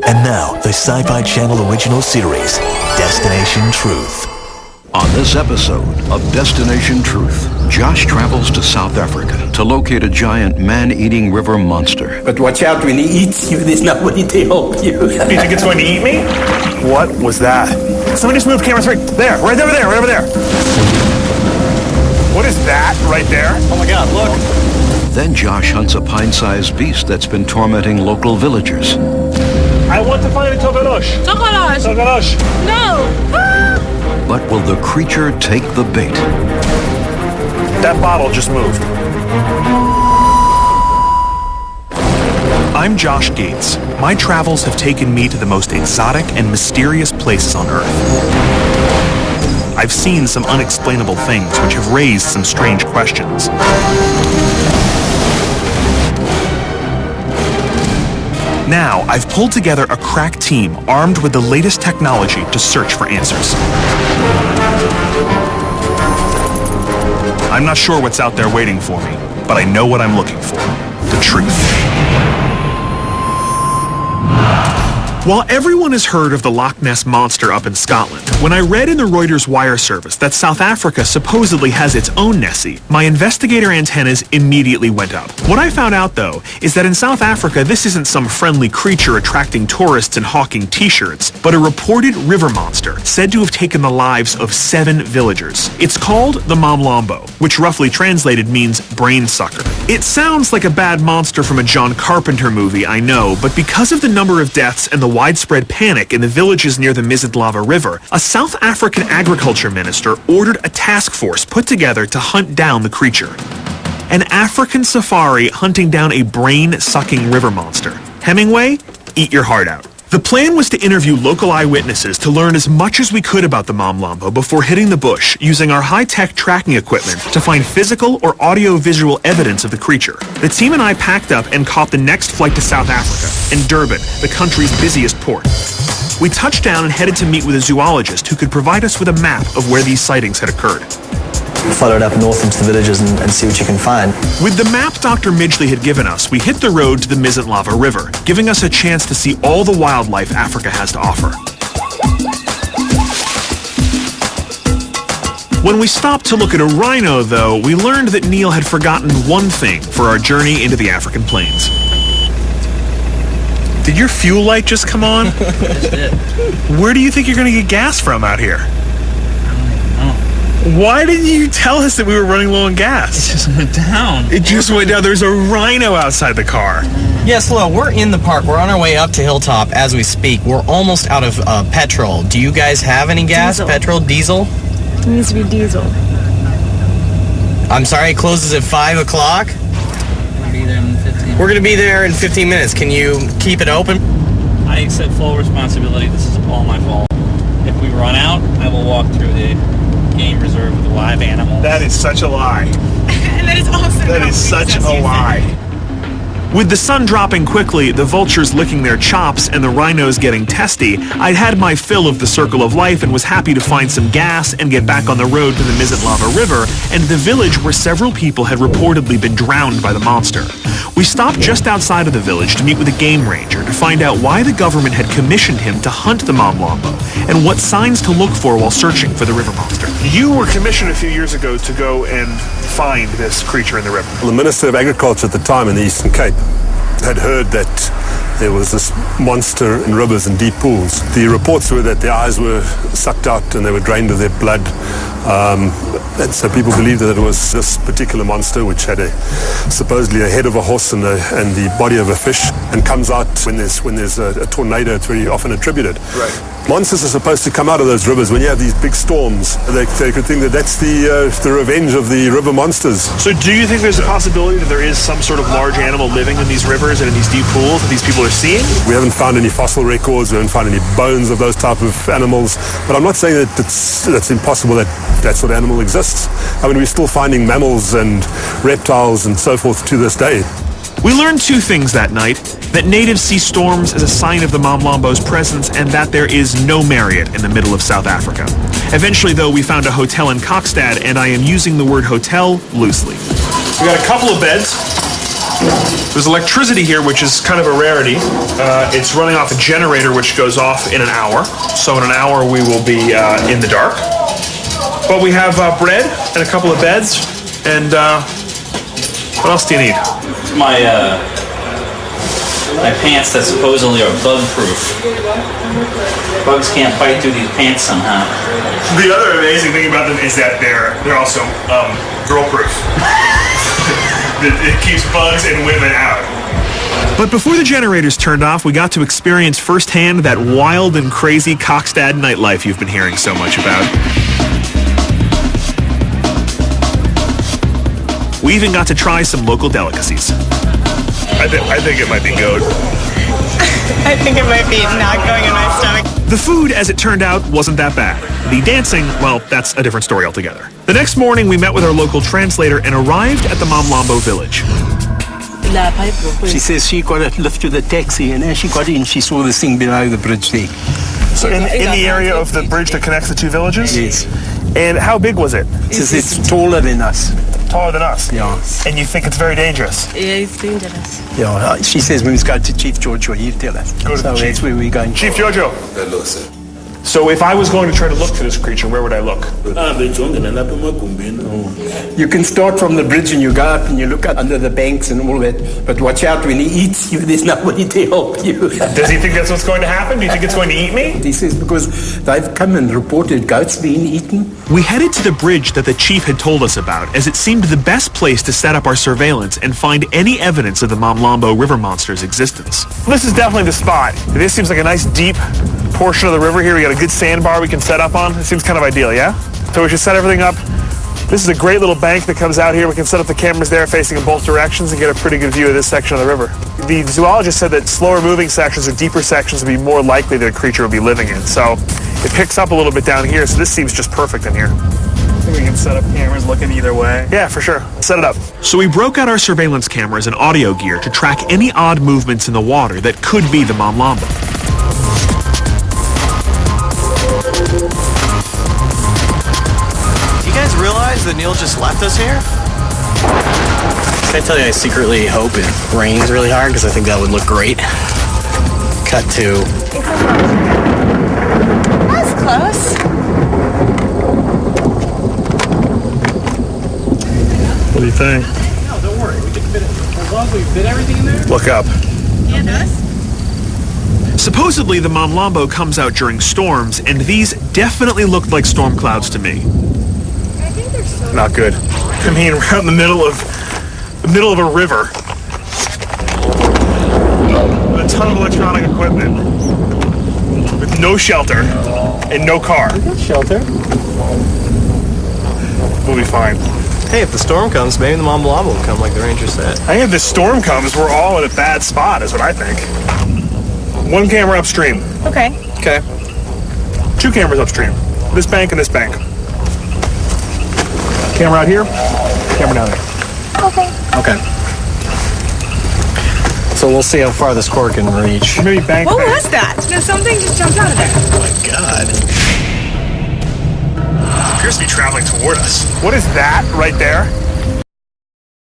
And now, the Sci-Fi Channel original series, Destination Truth. On this episode of Destination Truth, Josh travels to South Africa to locate a giant man-eating river monster. But watch out, when he eats you, there's nobody to help you. You think it's going to eat me? What was that? Somebody just moved camera 3. There, right over there, right over there. What is that right there? Oh my God, look. Then Josh hunts a pint-sized beast that's been tormenting local villagers. I want to find a Tokeloshe. Tokeloshe. Tokeloshe. No. Ah! But will the creature take the bait? That bottle just moved. I'm Josh Gates. My travels have taken me to the most exotic and mysterious places on Earth. I've seen some unexplainable things which have raised some strange questions. Now, I've pulled together a crack team armed with the latest technology to search for answers. I'm not sure what's out there waiting for me, but I know what I'm looking for. The truth. While everyone has heard of the Loch Ness Monster up in Scotland, when I read in the Reuters wire service that South Africa supposedly has its own Nessie, my investigator antennas immediately went up. What I found out, though, is that in South Africa this isn't some friendly creature attracting tourists and hawking t-shirts, but a reported river monster said to have taken the lives of 7 villagers. It's called the Mamlambo, which roughly translated means brain sucker. It sounds like a bad monster from a John Carpenter movie, I know, but because of the number of deaths and the widespread panic in the villages near the Mamlambo River, a South African agriculture minister ordered a task force put together to hunt down the creature. An African safari hunting down a brain-sucking river monster. Hemingway, eat your heart out. The plan was to interview local eyewitnesses to learn as much as we could about the Mamlambo before hitting the bush, using our high-tech tracking equipment to find physical or audio-visual evidence of the creature. The team and I packed up and caught the next flight to South Africa, in Durban, the country's busiest port. We touched down and headed to meet with a zoologist who could provide us with a map of where these sightings had occurred. Follow it up north into the villages and see what you can find. With the map Dr. Midgley had given us, we hit the road to the Mamlambo River, giving us a chance to see all the wildlife Africa has to offer. When we stopped to look at a rhino, though, we learned that Neil had forgotten one thing for our journey into the African plains. Did your fuel light just come on? It did. Where do you think you're going to get gas from out here? Why didn't you tell us that we were running low on gas? It just went down. It just went down. There's a rhino outside the car. Yes, hello. We're in the park. We're on our way up to Hilltop as we speak. We're almost out of petrol. Do you guys have any gas? Diesel. Petrol? Diesel? It needs to be diesel. I'm sorry, it closes at 5 o'clock? We'll be there in 15 We're going to be there in 15 minutes. Can you keep it open? I accept full responsibility. This is all my fault. If we run out, I will walk through the game reserve with the live animals. That is such a lie. And that is also That is such a lie. With the sun dropping quickly, the vultures licking their chops, and the rhinos getting testy, I'd had my fill of the circle of life and was happy to find some gas and get back on the road to the Mamlambo River and the village where several people had reportedly been drowned by the monster. We stopped just outside of the village to meet with a game ranger to find out why the government had commissioned him to hunt the Mamlambo and what signs to look for while searching for the river monster. You were commissioned a few years ago to go and find this creature in the river. The Minister of Agriculture at the time in the Eastern Cape had heard that there was this monster in rivers and deep pools. The reports were that their eyes were sucked out and they were drained of their blood. And so people believed that it was this particular monster, which had supposedly a head of a horse and the body of a fish, and comes out when there's a tornado. It's very often attributed. Right. Monsters are supposed to come out of those rivers when you have these big storms. They could think that that's the revenge of the river monsters. So do you think there's a possibility that there is some sort of large animal living in these rivers and in these deep pools that these people are seeing? We haven't found any fossil records. We haven't found any bones of those type of animals. But I'm not saying that that's impossible that sort of animal exists. I mean, we're still finding mammals and reptiles and so forth to this day. We learned two things that night: that natives see storms as a sign of the Mamlambo's presence, and that there is no Marriott in the middle of South Africa. Eventually, though, we found a hotel in Kokstad, and I am using the word hotel loosely. We got a couple of beds. There's electricity here, which is kind of a rarity. It's running off a generator, which goes off in an hour. So in an hour, we will be in the dark. But we have bread and a couple of beds. And what else do you need? My pants that supposedly are bug-proof. Bugs can't bite through these pants somehow. The other amazing thing about them is that they're also girl-proof. It keeps bugs and women out. But before the generators turned off, we got to experience firsthand that wild and crazy Kokstad nightlife you've been hearing so much about. We even got to try some local delicacies. I think it might be goat. I think it might be not going in my stomach. The food, as it turned out, wasn't that bad. The dancing, well, that's a different story altogether. The next morning, we met with our local translator and arrived at the Mamlambo village. She says she got a lift to the taxi, and as she got in, she saw this thing below the bridge there. So in the area of the bridge that connects the two villages? Yes. And how big was it? She says it's taller than us. Taller than us? Yeah. And you think it's very dangerous? Yeah, it's dangerous. Yeah, she says we must go to Chief Giorgio, he'll tell us. Go to the chief. That's where we're going. Chief Giorgio. Hello, sir. So if I was going to try to look for this creature, where would I look? You can start from the bridge and you go up and you look up under the banks and all that. But watch out, when he eats you, there's nobody to help you. Does he think that's what's going to happen? Do you think it's going to eat me? He says because they've come and reported goats being eaten. We headed to the bridge that the chief had told us about, as it seemed the best place to set up our surveillance and find any evidence of the Mamlambo river monster's existence. This is definitely the spot. This seems like a nice deep portion of the river here. We got a good sandbar we can set up on. It seems kind of ideal, yeah? So we should set everything up. This is a great little bank that comes out here. We can set up the cameras there facing in both directions and get a pretty good view of this section of the river. The zoologist said that slower moving sections or deeper sections would be more likely that a creature would be living in. So it picks up a little bit down here, so this seems just perfect in here. I think we can set up cameras looking either way. Yeah, for sure. Set it up. So we broke out our surveillance cameras and audio gear to track any odd movements in the water that could be the Mamlambo. Do you guys realize that Neil just left us here? Can I tell you, I secretly hope it rains really hard because I think that would look great. Cut to. That's close. What do you think? No, don't worry. We can fit it. As long as we fit everything in there. Look up. Yeah, it does. Supposedly, the Mamlambo comes out during storms, and these definitely looked like storm clouds to me. I think they're so Not good. I mean, we're out in the middle of a river. With a ton of electronic equipment. With no shelter and no car. We got shelter. We'll be fine. Hey, if the storm comes, maybe the Mamlambo will come like the ranger said. I think if the storm comes, we're all in a bad spot, is what I think. One camera upstream. Okay. Okay. Two cameras upstream. This bank and this bank. Camera out here, camera down there. Okay. Okay. So we'll see how far this cord can reach. Maybe bank. What was that? No, something just jumped out of there. Oh my god. It appears to be traveling toward us. What is that right there?